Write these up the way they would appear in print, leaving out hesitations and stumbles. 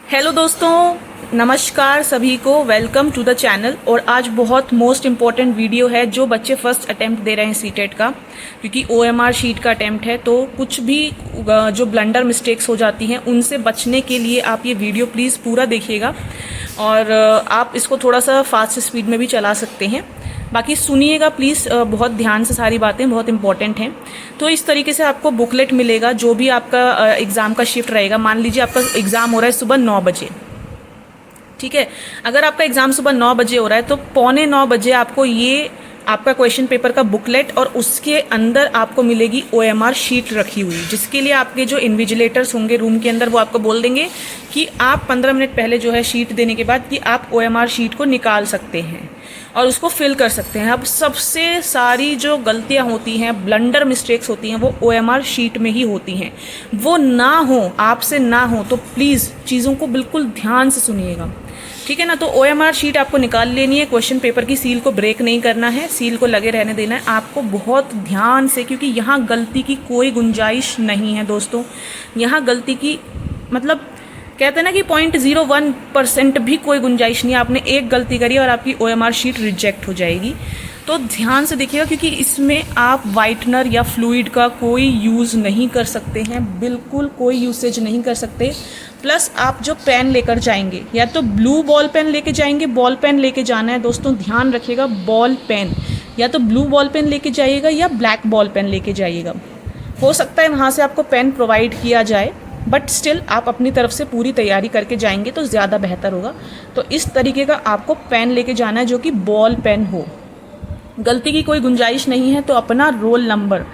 Hello दोस्तों, नमस्कार सभी को। Welcome to the channel. और आज बहुत मोस्ट इम्पॉर्टेंट वीडियो है जो बच्चे फर्स्ट अटेम्प्ट दे रहे हैं सीटेट का, क्योंकि ओएमआर शीट का अटेम्प्ट है। तो कुछ भी जो ब्लंडर मिस्टेक्स हो जाती हैं उनसे बचने के लिए आप ये वीडियो प्लीज़ पूरा देखिएगा, और आप इसको थोड़ा सा फास्ट स्पीड में भी चला सकते हैं। बाकी सुनिएगा प्लीज़ बहुत ध्यान से, सारी बातें बहुत इंपॉर्टेंट हैं। तो इस तरीके से आपको बुकलेट मिलेगा जो भी आपका एग्ज़ाम का शिफ्ट रहेगा। मान लीजिए आपका एग्ज़ाम हो रहा है सुबह 9 बजे, ठीक है। अगर आपका एग्ज़ाम सुबह 9 बजे हो रहा है तो 8:45 आपको ये आपका क्वेश्चन पेपर का बुकलेट और उसके अंदर आपको मिलेगी ओएमआर शीट रखी हुई, जिसके लिए आपके जो इन्विजिलेटर्स होंगे रूम के अंदर वो आपको बोल देंगे कि आप 15 मिनट पहले जो है शीट देने के बाद कि आप ओएमआर शीट को निकाल सकते हैं और उसको फिल कर सकते हैं। अब सबसे सारी जो गलतियां होती हैं, ब्लंडर मिस्टेक्स होती हैं, वो ओएमआर शीट में ही होती हैं। वो ना हो, आपसे ना हो, तो प्लीज़ चीज़ों को बिल्कुल ध्यान से सुनिएगा, ठीक है ना। तो ओएमआर शीट आपको निकाल लेनी है। क्वेश्चन पेपर की सील को ब्रेक नहीं करना है, सील को लगे रहने देना है आपको बहुत ध्यान से, क्योंकि यहाँ गलती की कोई गुंजाइश नहीं है दोस्तों। यहाँ गलती की मतलब कहते हैं ना कि 0.01% भी कोई गुंजाइश नहीं है। आपने एक गलती करी और आपकी ओएमआर शीट रिजेक्ट हो जाएगी। तो ध्यान से देखिएगा, क्योंकि इसमें आप वाइटनर या फ्लूइड का कोई यूज़ नहीं कर सकते हैं, बिल्कुल कोई यूसेज नहीं कर सकते। प्लस आप जो पेन लेकर जाएंगे, या तो ब्लू बॉल पेन लेके जाएंगे, बॉल पेन लेके जाना है दोस्तों, ध्यान रखिएगा। बॉल पेन या तो ब्लू बॉल पेन लेके जाइएगा या ब्लैक बॉल पेन लेके जाइएगा। हो सकता है वहाँ से आपको पेन प्रोवाइड किया जाए, बट स्टिल आप अपनी तरफ से पूरी तैयारी करके जाएंगे तो ज़्यादा बेहतर होगा। तो इस तरीके का आपको पेन लेके जाना है जो कि बॉल पेन हो। गलती की कोई गुंजाइश नहीं है। तो अपना रोल नंबर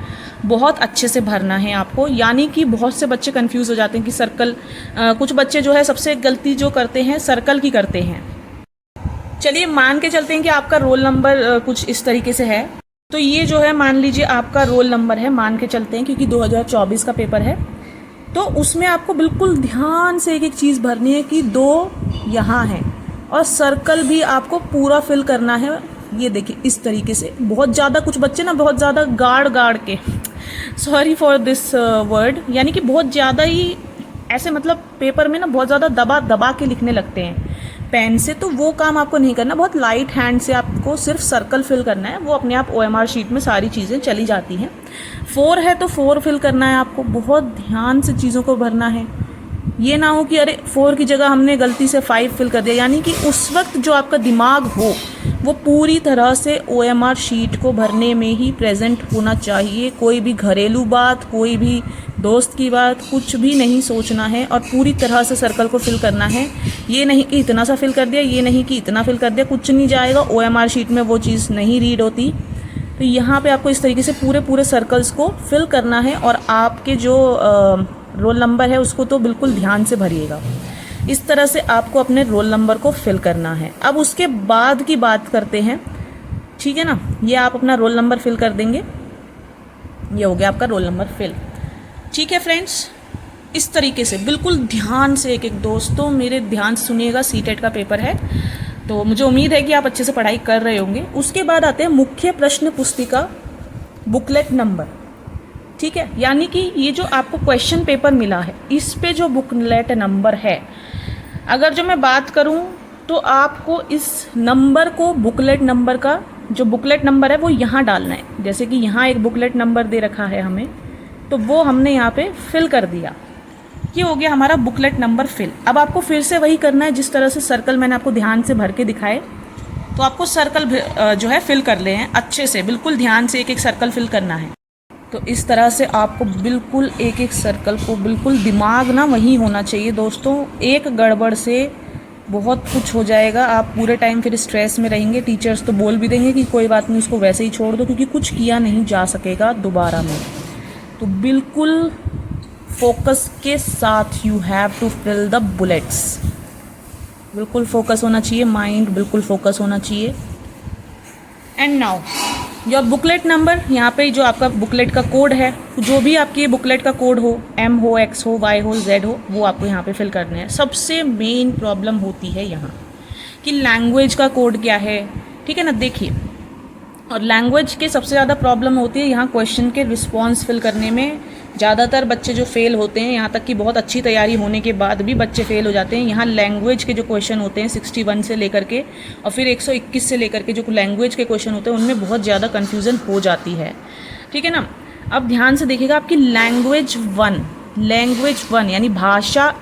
बहुत अच्छे से भरना है आपको। यानी कि बहुत से बच्चे कंफ्यूज हो जाते हैं कि सर्कल, कुछ बच्चे जो है सबसे गलती जो करते हैं सर्कल की करते हैं। चलिए मान के चलते हैं कि आपका रोल नंबर कुछ इस तरीके से है। तो ये जो है मान लीजिए आपका रोल नंबर है, मान के चलते हैं, क्योंकि 2024 का पेपर है। तो उसमें आपको बिल्कुल ध्यान से एक एक चीज़ भरनी है कि 2 यहाँ है, और सर्कल भी आपको पूरा फिल करना है। ये देखिए इस तरीके से। बहुत ज़्यादा कुछ बच्चे ना बहुत ज़्यादा गाड़ के, सॉरी फॉर दिस वर्ड, यानी कि बहुत ज़्यादा ही ऐसे मतलब पेपर में ना बहुत ज़्यादा दबा दबा के लिखने लगते हैं पेन से। तो वो काम आपको नहीं करना। बहुत लाइट हैंड से आपको सिर्फ सर्कल फिल करना है, वो अपने आप ओएमआर शीट में सारी चीज़ें चली जाती हैं। 4 है तो 4 फिल करना है आपको। बहुत ध्यान से चीज़ों को भरना है। ये ना हो कि अरे 4 की जगह हमने गलती से 5 फिल कर दिया। यानी कि उस वक्त जो आपका दिमाग हो वो पूरी तरह से ओएमआर शीट को भरने में ही प्रेजेंट होना चाहिए। कोई भी घरेलू बात, कोई भी दोस्त की बात, कुछ भी नहीं सोचना है, और पूरी तरह से सर्कल को फिल करना है। ये नहीं कि इतना सा फिल कर दिया, ये नहीं कि इतना फिल कर दिया, कुछ नहीं जाएगा। ओएमआर शीट में वो चीज़ नहीं रीड होती। तो यहाँ पे आपको इस तरीके से पूरे सर्कल्स को फिल करना है, और आपके जो रोल नंबर है उसको तो बिल्कुल ध्यान से भरिएगा। इस तरह से आपको अपने रोल नंबर को फिल करना है। अब उसके बाद की बात करते हैं, ठीक है ना। ये आप अपना रोल नंबर फिल कर देंगे। ये हो गया आपका रोल नंबर फिल, ठीक है फ्रेंड्स। इस तरीके से बिल्कुल ध्यान से एक एक दोस्तों मेरे ध्यान से सुनिएगा। सीटेट का पेपर है तो मुझे उम्मीद है कि आप अच्छे से पढ़ाई कर रहे होंगे। उसके बाद आते हैं मुख्य प्रश्न पुस्तिका बुकलेट नंबर, ठीक है। यानी कि ये जो आपको क्वेश्चन पेपर मिला है इस पे जो बुकलेट नंबर है, अगर जो मैं बात करूं तो आपको इस नंबर को, बुकलेट नंबर का जो बुकलेट नंबर है वो यहाँ डालना है। जैसे कि यहाँ एक बुकलेट नंबर दे रखा है हमें, तो वो हमने यहाँ पे फिल कर दिया। ये हो गया हमारा बुकलेट नंबर फिल। अब आपको फिर से वही करना है जिस तरह से सर्कल मैंने आपको ध्यान से भर के दिखाए। तो आपको सर्कल जो है फिल कर ले हैं अच्छे से, बिल्कुल ध्यान से एक एक सर्कल फिल करना है। तो इस तरह से आपको बिल्कुल एक एक सर्कल को, बिल्कुल दिमाग ना वहीं होना चाहिए दोस्तों। एक गड़बड़ से बहुत कुछ हो जाएगा। आप पूरे टाइम फिर स्ट्रेस में रहेंगे। टीचर्स तो बोल भी देंगे कि कोई बात नहीं, उसको वैसे ही छोड़ दो, क्योंकि कुछ किया नहीं जा सकेगा दोबारा में। तो बिल्कुल फोकस के साथ you have to fill the bullets. बिल्कुल फोकस होना चाहिए, माइंड बिल्कुल फोकस होना चाहिए। And now your booklet number, यहाँ पे जो आपका बुकलेट का कोड है, जो भी आपकी बुकलेट का कोड हो, M हो, X हो, Y हो, Z हो, वो आपको यहाँ पे फिल करने हैं। सबसे मेन प्रॉब्लम होती है यहाँ कि लैंग्वेज का कोड क्या है, ठीक है ना। देखिए, और लैंग्वेज के सबसे ज़्यादा प्रॉब्लम होती है यहाँ क्वेश्चन के रिस्पॉन्स फिल करने में, ज़्यादातर बच्चे जो फेल होते हैं, यहाँ तक कि बहुत अच्छी तैयारी होने के बाद भी बच्चे फेल हो जाते हैं। यहाँ लैंग्वेज के जो क्वेश्चन होते हैं 61 से लेकर के और फिर 121 से लेकर के जो लैंग्वेज के क्वेश्चन होते हैं उनमें बहुत ज़्यादा कन्फ्यूज़न हो जाती है, ठीक है ना। अब ध्यान से देखिएगा, आपकी लैंग्वेज वन यानी भाषा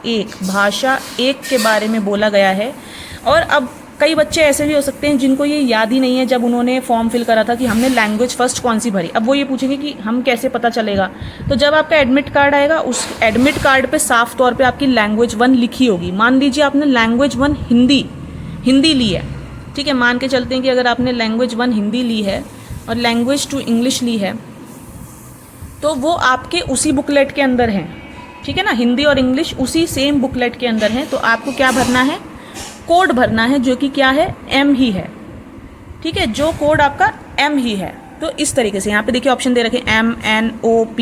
एक के बारे में बोला गया है। और अब कई बच्चे ऐसे भी हो सकते हैं जिनको ये याद ही नहीं है जब उन्होंने फॉर्म फिल करा था कि हमने लैंग्वेज फर्स्ट कौन सी भरी। अब वो ये पूछेंगे कि हम कैसे पता चलेगा, तो जब आपका एडमिट कार्ड आएगा उस एडमिट कार्ड पे साफ तौर पे आपकी लैंग्वेज 1 लिखी होगी। मान लीजिए आपने लैंग्वेज 1 हिंदी ली है, ठीक है, मान के चलते हैं कि अगर आपने लैंग्वेज 1 हिंदी ली है और लैंग्वेज 2 इंग्लिश ली है, तो वो आपके उसी बुकलेट के अंदर हैं, ठीक है ना। हिंदी और इंग्लिश उसी सेम बुकलेट के अंदर हैं, तो आपको क्या भरना है, कोड भरना है, जो कि क्या है, M ही है, ठीक है, जो कोड आपका M ही है। तो इस तरीके से यहाँ पे देखिए ऑप्शन दे रखे MNOP।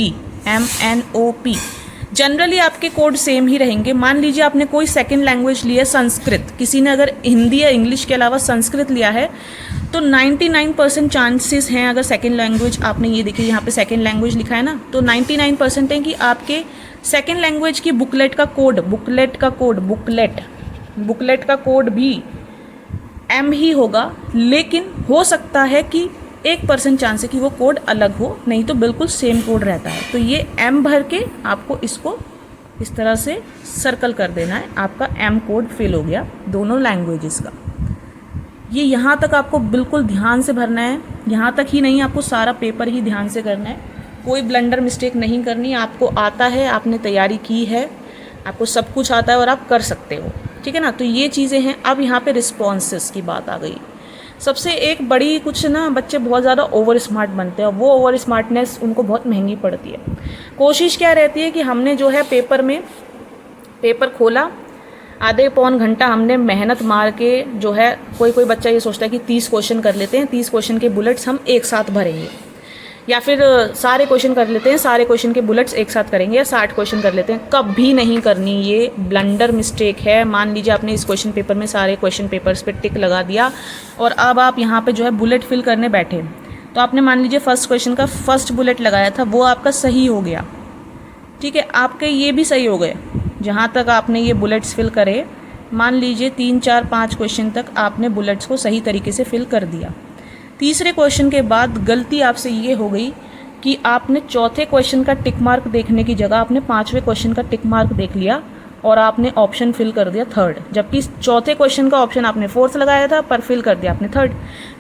जनरली आपके कोड सेम ही रहेंगे। मान लीजिए आपने कोई सेकंड लैंग्वेज ली है संस्कृत, किसी ने अगर हिंदी या इंग्लिश के अलावा संस्कृत लिया है तो 99% चांसेस हैं, अगर सेकंड लैंग्वेज आपने, ये देखिए यहाँ पे सेकंड लैंग्वेज लिखा है ना, तो 99% है कि आपके सेकंड लैंग्वेज की बुकलेट का कोड भी M ही होगा। लेकिन हो सकता है कि 1% चांस है कि वो कोड अलग हो, नहीं तो बिल्कुल सेम कोड रहता है। तो ये M भर के आपको इसको इस तरह से सर्कल कर देना है, आपका M कोड फिल हो गया दोनों लैंग्वेजेस का। ये यहाँ तक आपको बिल्कुल ध्यान से भरना है, यहाँ तक ही नहीं, आपको सारा पेपर ही ध्यान से करना है, कोई ब्लंडर मिस्टेक नहीं करनी। आपको आता है, आपने तैयारी की है, आपको सब कुछ आता है और आप कर सकते हो, ठीक है ना। तो ये चीज़ें हैं। अब यहाँ पे रिस्पॉन्सेस की बात आ गई। सबसे एक बड़ी, कुछ ना बच्चे बहुत ज़्यादा ओवर स्मार्ट बनते हैं और वो ओवर स्मार्टनेस उनको बहुत महंगी पड़ती है। कोशिश क्या रहती है कि हमने जो है पेपर खोला, आधे पौन घंटा हमने मेहनत मार के जो है, कोई बच्चा ये सोचता है कि 30 क्वेश्चन कर लेते हैं, 30 क्वेश्चन के बुलेट्स हम एक साथ भरेंगे, या फिर सारे क्वेश्चन कर लेते हैं, सारे क्वेश्चन के बुलेट्स एक साथ करेंगे, या 60 क्वेश्चन कर लेते हैं। कभी नहीं करनी, ये ब्लंडर मिस्टेक है। मान लीजिए आपने इस क्वेश्चन पेपर में सारे क्वेश्चन पेपर्स पे टिक लगा दिया और अब आप यहाँ पे जो है बुलेट फिल करने बैठे, तो आपने मान लीजिए फर्स्ट क्वेश्चन का फर्स्ट बुलेट लगाया था, वो आपका सही हो गया, ठीक है, आपके ये भी सही हो गए जहाँ तक आपने ये बुलेट्स फिल करे। मान लीजिए 3, 4, 5 क्वेश्चन तक आपने बुलेट्स को सही तरीके से फिल कर दिया। तीसरे क्वेश्चन के बाद गलती आपसे ये हो गई कि आपने चौथे क्वेश्चन का टिक मार्क देखने की जगह आपने 5वें क्वेश्चन का टिक मार्क देख लिया और आपने ऑप्शन फिल कर दिया 3rd, जबकि चौथे क्वेश्चन का ऑप्शन आपने 4th लगाया था पर फिल कर दिया आपने 3rd।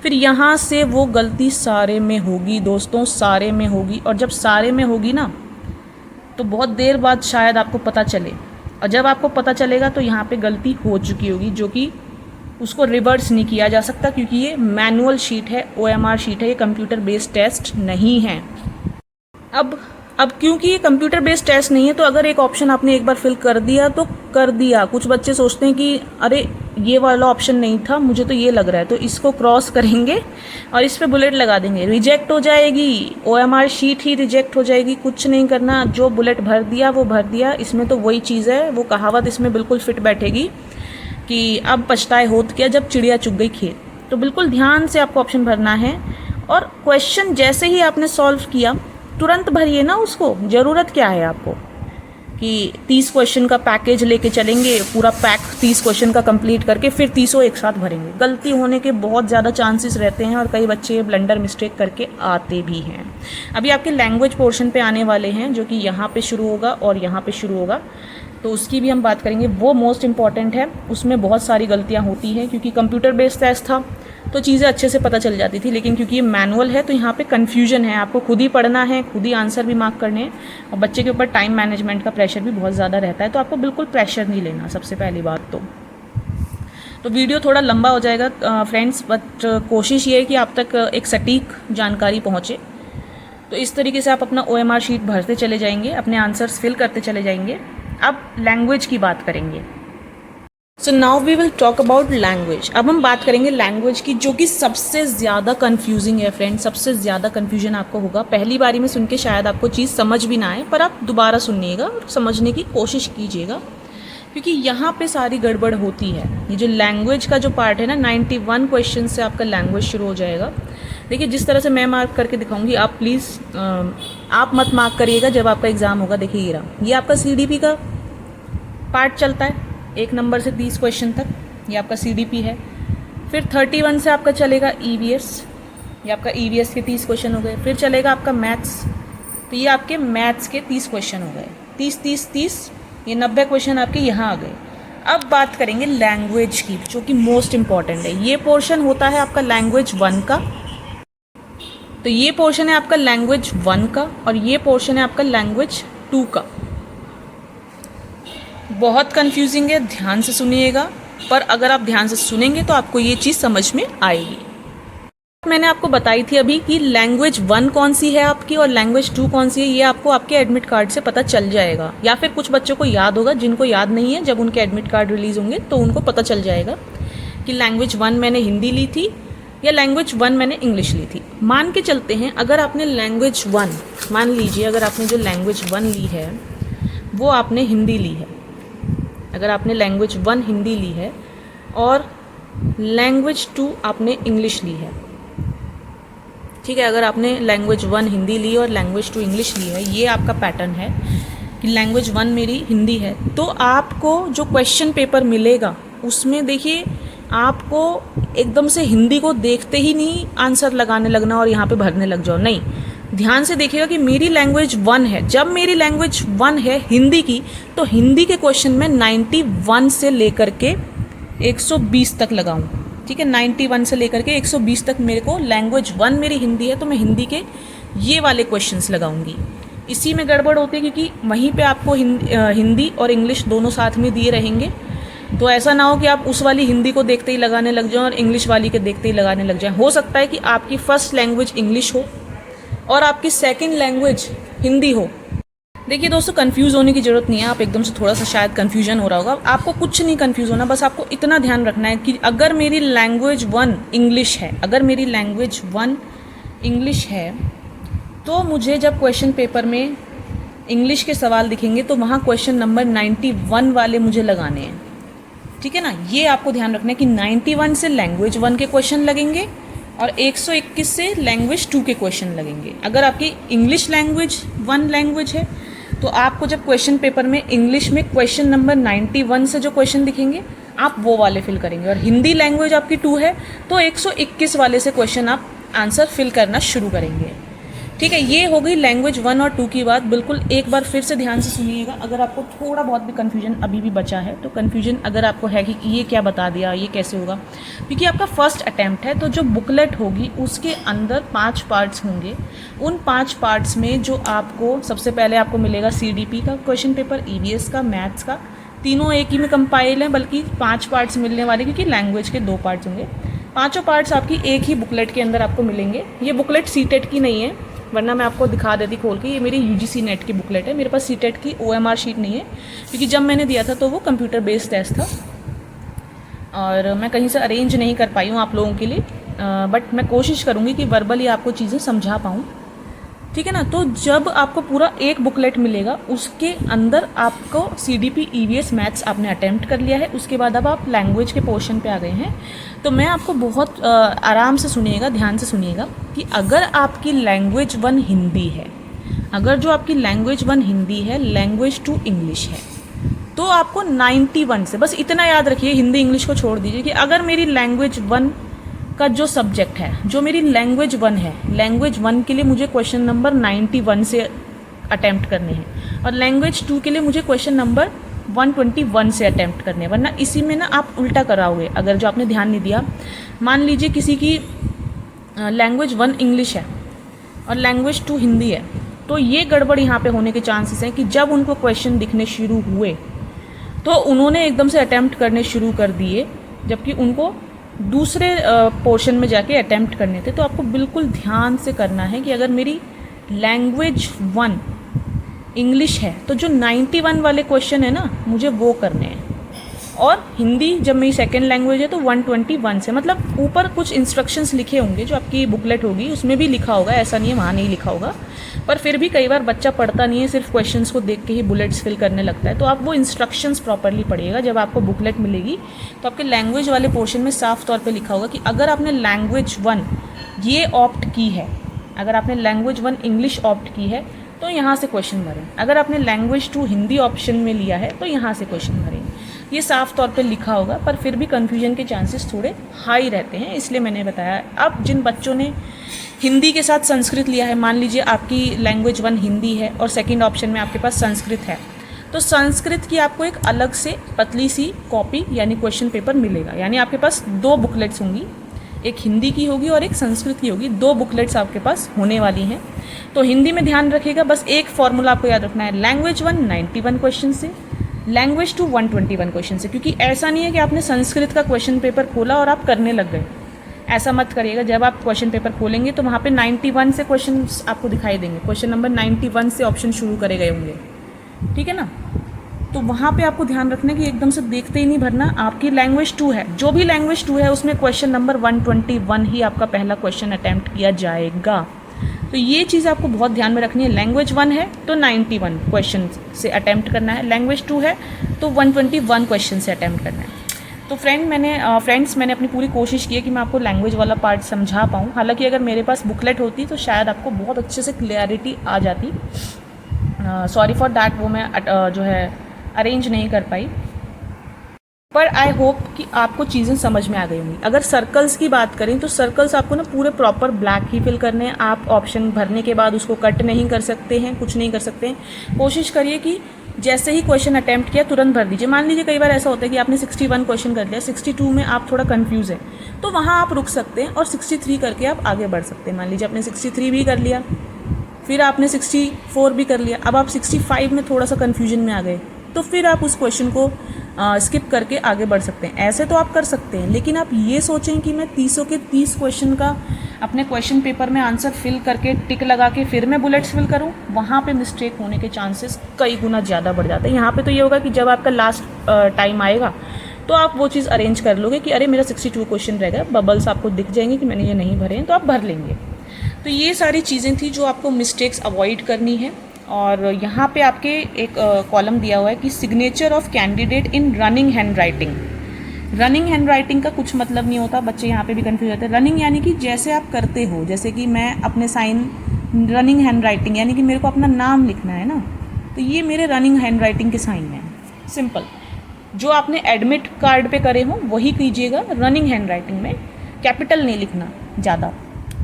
फिर यहाँ से वो गलती सारे में होगी दोस्तों, सारे में होगी। और जब सारे में होगी ना, तो बहुत देर बाद शायद आपको पता चले, और जब आपको पता चलेगा तो यहाँ पे गलती हो चुकी होगी, जो कि उसको रिवर्स नहीं किया जा सकता, क्योंकि ये मैनुअल शीट है, OMR शीट है, ये कंप्यूटर बेस्ड टेस्ट नहीं है। अब क्योंकि ये कंप्यूटर बेस्ड टेस्ट नहीं है, तो अगर एक ऑप्शन आपने एक बार फिल कर दिया तो कर दिया। कुछ बच्चे सोचते हैं कि अरे ये वाला ऑप्शन नहीं था, मुझे तो ये लग रहा है, तो इसको क्रॉस करेंगे और इस पे बुलेट लगा देंगे, रिजेक्ट हो जाएगी, OMR शीट ही रिजेक्ट हो जाएगी। कुछ नहीं करना, जो बुलेट भर दिया वो भर दिया। इसमें तो वही चीज़ है, वो कहावत इसमें बिल्कुल फिट बैठेगी कि अब पछताए होत क्या जब चिड़िया चुग गई खेत। तो बिल्कुल ध्यान से आपको ऑप्शन भरना है, और क्वेश्चन जैसे ही आपने सॉल्व किया तुरंत भरिए ना उसको। ज़रूरत क्या है आपको कि 30 क्वेश्चन का पैकेज लेके चलेंगे, पूरा पैक 30 क्वेश्चन का कंप्लीट करके फिर 30 एक साथ भरेंगे। गलती होने के बहुत ज़्यादा चांसेस रहते हैं और कई बच्चे ब्लंडर मिस्टेक करके आते भी हैं। अभी आपके लैंग्वेज पोर्शन पे आने वाले हैं, जो कि यहाँ पे शुरू होगा और यहाँ पे शुरू होगा, तो उसकी भी हम बात करेंगे। वो मोस्ट इम्पॉर्टेंट है, उसमें बहुत सारी गलतियाँ होती हैं, क्योंकि कंप्यूटर बेस्ड टेस्ट था तो चीज़ें अच्छे से पता चल जाती थी, लेकिन क्योंकि ये मैनुअल है तो यहाँ पे कन्फ्यूजन है, आपको खुद ही पढ़ना है, खुद ही आंसर भी मार्क करने हैं, और बच्चे के ऊपर टाइम मैनेजमेंट का प्रेशर भी बहुत ज़्यादा रहता है। तो आपको बिल्कुल प्रेशर नहीं लेना, सबसे पहली बात तो वीडियो थोड़ा लंबा हो जाएगा फ्रेंड्स, बट कोशिश ये है कि आप तक एक सटीक जानकारी पहुँचे। तो इस तरीके से आप अपना OMR शीट भरते चले जाएंगे, अपने आंसर्स फिल करते चले जाएंगे। अब लैंग्वेज की बात करेंगे। So now we will talk about language. अब हम बात करेंगे लैंग्वेज की, जो कि सबसे ज़्यादा कन्फ्यूजिंग है फ्रेंड। सबसे ज़्यादा कन्फ्यूजन आपको होगा, पहली बारी में सुन के शायद आपको चीज़ समझ भी ना आए, पर आप दोबारा सुनिएगा और समझने की कोशिश कीजिएगा, क्योंकि यहाँ पे सारी गड़बड़ होती है। ये जो लैंग्वेज का जो पार्ट है ना, 91 क्वेश्चन से आपका लैंग्वेज शुरू हो जाएगा। देखिए जिस तरह से मैं मार्क करके दिखाऊंगी, आप प्लीज़ आप मत मार्क करिएगा जब आपका एग्ज़ाम होगा। देखिए ये रहा, ये आपका CDP का पार्ट चलता है 1 नंबर से 30 क्वेश्चन तक, ये आपका CDP है। फिर 31 से आपका चलेगा EVS, ये आपका EVS के 30 क्वेश्चन हो गए। फिर चलेगा आपका मैथ्स, तो ये आपके मैथ्स के 30 क्वेश्चन हो गए, 30 30 30, ये 90 क्वेश्चन आपके यहाँ आ गए। अब बात करेंगे लैंग्वेज की, जो कि मोस्ट इम्पॉर्टेंट है। ये पोर्शन होता है आपका लैंग्वेज 1 का, तो ये पोर्शन है आपका लैंग्वेज 1 का, और ये पोर्शन है आपका लैंग्वेज 2 का। बहुत कंफ्यूजिंग है, ध्यान से सुनिएगा, पर अगर आप ध्यान से सुनेंगे तो आपको ये चीज़ समझ में आएगी। मैंने आपको बताई थी अभी कि लैंग्वेज 1 कौन सी है आपकी और लैंग्वेज 2 कौन सी है, ये आपको आपके एडमिट कार्ड से पता चल जाएगा, या फिर कुछ बच्चों को याद होगा, जिनको याद नहीं है जब उनके एडमिट कार्ड रिलीज़ होंगे तो उनको पता चल जाएगा कि लैंग्वेज 1 मैंने हिंदी ली थी या लैंग्वेज 1 मैंने इंग्लिश ली थी। मान के चलते हैं, अगर आपने लैंग्वेज 1, मान लीजिए अगर आपने जो लैंग्वेज 1 ली है वो आपने हिंदी ली है, अगर आपने लैंग्वेज 1 हिंदी ली है और लैंग्वेज 2 आपने इंग्लिश ली है, ठीक है, अगर आपने लैंग्वेज 1 हिंदी ली और लैंग्वेज 2 इंग्लिश ली है, ये आपका पैटर्न है कि लैंग्वेज 1 मेरी हिंदी है, तो आपको जो क्वेश्चन पेपर मिलेगा उसमें देखिए आपको एकदम से हिंदी को देखते ही नहीं आंसर लगाने लगना और यहाँ पे भरने लग जाओ, नहीं। ध्यान से देखिएगा कि मेरी लैंग्वेज 1 है, जब मेरी लैंग्वेज 1 है हिंदी की, तो हिंदी के क्वेश्चन में 91 से लेकर के 120 तक लगाऊं, ठीक है, 91 से लेकर के 120 तक मेरे को लैंग्वेज 1 मेरी हिंदी है, तो मैं हिंदी के ये वाले क्वेश्चंस लगाऊंगी। इसी में गड़बड़ होती है क्योंकि वहीं पे आपको हिंदी और इंग्लिश दोनों साथ में दिए रहेंगे, तो ऐसा ना हो कि आप उस वाली हिंदी को देखते ही लगाने लग जाएं और इंग्लिश वाली के देखते ही लगाने लग जाएं। हो सकता है कि आपकी फर्स्ट लैंग्वेज इंग्लिश हो और आपकी सेकंड लैंग्वेज हिंदी हो। देखिए दोस्तों, कंफ्यूज होने की ज़रूरत नहीं है, आप एकदम से थोड़ा सा शायद कंफ्यूजन हो रहा होगा, आपको कुछ नहीं कंफ्यूज होना, बस आपको इतना ध्यान रखना है कि अगर मेरी लैंग्वेज 1 इंग्लिश है, अगर मेरी लैंग्वेज 1 इंग्लिश है, तो मुझे जब क्वेश्चन पेपर में इंग्लिश के सवाल दिखेंगे तो वहाँ क्वेश्चन नंबर 91 वाले मुझे लगाने हैं, ठीक है ना। ये आपको ध्यान रखना है कि 91 से लैंग्वेज 1 के क्वेश्चन लगेंगे और 121 से लैंग्वेज 2 के क्वेश्चन लगेंगे। अगर आपकी इंग्लिश लैंग्वेज 1 लैंग्वेज है तो आपको जब क्वेश्चन पेपर में इंग्लिश में क्वेश्चन नंबर 91 से जो क्वेश्चन दिखेंगे आप वो वाले फिल करेंगे, और हिंदी लैंग्वेज आपकी 2 है तो 121 वाले से क्वेश्चन आप आंसर फिल करना शुरू करेंगे, ठीक है। ये हो गई लैंग्वेज 1 और 2 की बात। बिल्कुल एक बार फिर से ध्यान से सुनिएगा, अगर आपको थोड़ा बहुत भी कन्फ्यूजन अभी भी बचा है तो कन्फ्यूजन अगर आपको है कि ये क्या बता दिया, ये कैसे होगा, क्योंकि आपका फर्स्ट अटैम्प्ट है, तो जो बुकलेट होगी उसके अंदर 5 पार्ट्स होंगे। उन 5 पार्ट्स में जो आपको सबसे पहले आपको मिलेगा CDP का क्वेश्चन पेपर, EVS का, मैथ्स का, तीनों एक ही में कंपाइल हैं, बल्कि 5 पार्ट्स मिलने वाले, क्योंकि लैंग्वेज के 2 पार्ट्स होंगे। पाँचों पार्ट्स आपकी एक ही बुकलेट के अंदर आपको मिलेंगे। ये बुकलेट CTET की नहीं है, वरना मैं आपको दिखा देती खोल के। ये मेरी UGC नेट की बुकलेट है, मेरे पास CTET की OMR शीट नहीं है, क्योंकि जब मैंने दिया था तो वो कंप्यूटर बेस्ड टेस्ट था और मैं कहीं से अरेंज नहीं कर पाई हूँ आप लोगों के लिए, बट मैं कोशिश करूँगी कि वर्बली आपको चीज़ें समझा पाऊँ, ठीक है ना। तो जब आपको पूरा एक बुकलेट मिलेगा, उसके अंदर आपको CDP EVS मैथ्स आपने अटेम्प्ट कर लिया है, उसके बाद अब आप लैंग्वेज के पोर्शन पे आ गए हैं। तो मैं आपको बहुत आराम से सुनिएगा, ध्यान से सुनिएगा कि अगर आपकी लैंग्वेज 1 हिंदी है, अगर जो आपकी लैंग्वेज 1 हिंदी है, लैंग्वेज 2 इंग्लिश है, तो आपको 91 से, बस इतना याद रखिए, हिंदी इंग्लिश को छोड़ दीजिए, कि अगर मेरी लैंग्वेज 1 का जो सब्जेक्ट है, जो मेरी लैंग्वेज 1 है, लैंग्वेज 1 के लिए मुझे क्वेश्चन नंबर 91 से अटेम्प्ट करने हैं और लैंग्वेज 2 के लिए मुझे क्वेश्चन नंबर 121 से अटेम्प्ट करने हैं। वरना इसी में ना आप उल्टा कराओगे, अगर जो आपने ध्यान नहीं दिया। मान लीजिए किसी की लैंग्वेज 1 इंग्लिश है और लैंग्वेज 2 हिंदी है, तो ये गड़बड़ यहाँ पे होने के चांसेस हैं कि जब उनको क्वेश्चन दिखने शुरू हुए तो उन्होंने एकदम से अटेम्प्ट करने शुरू कर दिए, जबकि उनको दूसरे पोर्शन में जाके अटेम्प्ट करने थे। तो आपको बिल्कुल ध्यान से करना है कि अगर मेरी लैंग्वेज 1 इंग्लिश है तो जो 91 वाले क्वेश्चन है ना, मुझे वो करने हैं, और हिंदी जब मेरी सेकेंड लैंग्वेज है तो 121 से, मतलब ऊपर कुछ इंस्ट्रक्शंस लिखे होंगे, जो आपकी बुकलेट होगी उसमें भी लिखा होगा, ऐसा नहीं है वहाँ नहीं लिखा होगा, पर फिर भी कई बार बच्चा पढ़ता नहीं है, सिर्फ क्वेश्चंस को देख के ही बुलेट्स फिल करने लगता है। तो आप वो इंस्ट्रक्शंस प्रॉपरली पढ़िएगा। जब आपको बुकलेट मिलेगी तो आपके लैंग्वेज वाले पोर्शन में साफ तौर पे लिखा होगा कि अगर आपने लैंग्वेज 1 ये ऑप्ट की है, अगर आपने लैंग्वेज 1 इंग्लिश ऑप्ट की है तो यहाँ से क्वेश्चन भरें। अगर आपने लैंग्वेज 2 हिंदी ऑप्शन में लिया है तो यहाँ से क्वेश्चन भरें। ये साफ तौर पे लिखा होगा, पर फिर भी कन्फ्यूजन के चांसेस थोड़े हाई रहते हैं, इसलिए मैंने बताया। अब जिन बच्चों ने हिंदी के साथ संस्कृत लिया है, मान लीजिए आपकी लैंग्वेज 1 हिंदी है और सेकंड ऑप्शन में आपके पास संस्कृत है, तो संस्कृत की आपको एक अलग से पतली सी कॉपी यानी क्वेश्चन पेपर मिलेगा। यानी आपके पास 2 बुकलेट्स होंगी, एक हिंदी की होगी और एक संस्कृत की होगी। 2 बुकलेट्स आपके पास होने वाली हैं। तो हिंदी में ध्यान रखिएगा, बस एक फॉर्मूला आपको याद रखना है, लैंग्वेज 1 91 क्वेश्चन से, लैंग्वेज 2 121 क्वेश्चन से। क्योंकि ऐसा नहीं है कि आपने संस्कृत का क्वेश्चन पेपर खोला और आप करने लग गए, ऐसा मत करिएगा। जब आप क्वेश्चन पेपर खोलेंगे तो वहाँ पे 91 से क्वेश्चन आपको दिखाई देंगे, क्वेश्चन नंबर 91 से ऑप्शन शुरू करे गए होंगे, ठीक है ना। तो वहाँ पे आपको ध्यान रखना है कि एकदम से देखते ही नहीं भरना। आपकी लैंग्वेज 2 है, जो भी लैंग्वेज 2 है उसमें क्वेश्चन नंबर 121 ही आपका पहला क्वेश्चन अटैम्प्ट किया जाएगा। तो ये चीज़ आपको बहुत ध्यान में रखनी है। लैंग्वेज 1 है तो 91 क्वेश्चन से अटैम्प्ट करना है, लैंग्वेज 2 है तो 121 क्वेश्चन से अटैम्प्ट करना है। तो फ्रेंड्स मैंने अपनी पूरी कोशिश की है कि मैं आपको लैंग्वेज वाला पार्ट समझा पाऊँ। हालांकि अगर मेरे पास बुकलेट होती तो शायद आपको बहुत अच्छे से क्लियरिटी आ जाती। सॉरी फॉर दैट, वो मैं जो है अरेंज नहीं कर पाई, पर आई होप कि आपको चीज़ें समझ में आ गई होंगी। अगर सर्कल्स की बात करें तो सर्कल्स आपको ना पूरे प्रॉपर ब्लैक ही फिल करने हैं। आप ऑप्शन भरने के बाद उसको कट नहीं कर सकते हैं, कुछ नहीं कर सकते हैं। कोशिश करिए कि जैसे ही क्वेश्चन अटैम्प्ट किया तुरंत भर दीजिए। मान लीजिए कई बार ऐसा होता है कि आपने 61 क्वेश्चन कर लिया, 62 में आप थोड़ा कंफ्यूज हैं, तो वहाँ आप रुक सकते हैं और 63 करके आप आगे बढ़ सकते हैं। मान लीजिए आपने 63 भी कर लिया, फिर आपने 64 भी कर लिया, अब आप 65 में थोड़ा सा कन्फ्यूजन में आ गए, तो फिर आप उस क्वेश्चन को स्किप करके आगे बढ़ सकते हैं। ऐसे तो आप कर सकते हैं, लेकिन आप ये सोचें कि मैं 30 के 30 क्वेश्चन का अपने क्वेश्चन पेपर में आंसर फिल करके टिक लगा के फिर मैं बुलेट्स फिल करूं, वहाँ पे मिस्टेक होने के चांसेस कई गुना ज़्यादा बढ़ जाते हैं। यहाँ पे तो ये होगा कि जब आपका लास्ट टाइम आएगा तो आप वो चीज़ अरेंज कर लोगे कि अरे मेरा 62 क्वेश्चन रह गया, बबल्स आपको दिख जाएंगे कि मैंने ये नहीं भरे हैं, तो आप भर लेंगे। तो ये सारी चीज़ें थी जो आपको मिस्टेक्स अवॉइड करनी है। और यहाँ पे आपके एक कॉलम दिया हुआ है कि signature of candidate in running hand writing. Running hand writing का कुछ मतलब नहीं होता, बच्चे यहाँ पे भी कंफ्यूज होते हैं। रनिंग यानी कि जैसे आप करते हो, जैसे कि मैं अपने साइन रनिंग हैंड राइटिंग यानी कि मेरे को अपना नाम लिखना है ना, तो ये मेरे रनिंग हैंड राइटिंग के साइन हैं। सिंपल, जो आपने एडमिट कार्ड पे करे हों वही कीजिएगा। रनिंग हैंड राइटिंग में कैपिटल नहीं लिखना ज़्यादा,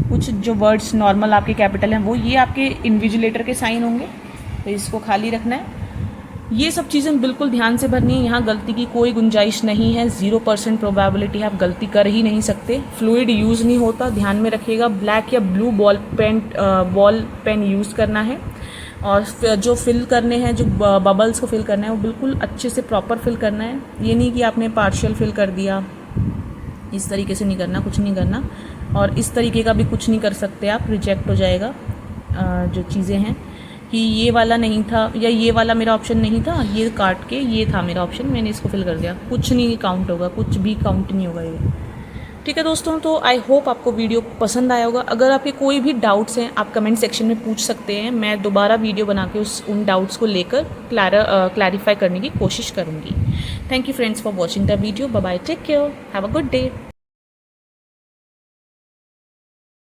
कुछ जो वर्ड्स नॉर्मल आपके कैपिटल हैं वो ये आपके इन्विजिलेटर के साइन होंगे, तो इसको खाली रखना है। ये सब चीज़ें बिल्कुल ध्यान से भरनी है, यहाँ गलती की कोई गुंजाइश नहीं है। 0% प्रोबेबिलिटी है, आप गलती कर ही नहीं सकते। फ्लूइड यूज़ नहीं होता, ध्यान में रखिएगा। ब्लैक या ब्लू बॉल पेन यूज़ करना है। और जो फिल करने हैं, जो बबल्स को फिल करना है, वो बिल्कुल अच्छे से प्रॉपर फिल करना है। ये नहीं कि आपने पार्शियल फिल कर दिया, इस तरीके से नहीं करना, कुछ नहीं करना। और इस तरीके का भी कुछ नहीं कर सकते आप, रिजेक्ट हो जाएगा। जो चीज़ें हैं कि ये वाला नहीं था या ये वाला मेरा ऑप्शन नहीं था, ये काट के ये था मेरा ऑप्शन, मैंने इसको फिल कर दिया, कुछ नहीं काउंट होगा, कुछ भी काउंट नहीं होगा ये। ठीक है दोस्तों, तो आई होप आपको वीडियो पसंद आया होगा। अगर आपके कोई भी डाउट्स हैं आप कमेंट सेक्शन में पूछ सकते हैं, मैं दोबारा वीडियो बना के उन डाउट्स को लेकर क्लैरिफाई करने की कोशिश करूँगी। Thank you friends for watching the video. Bye bye, take care, have a good day.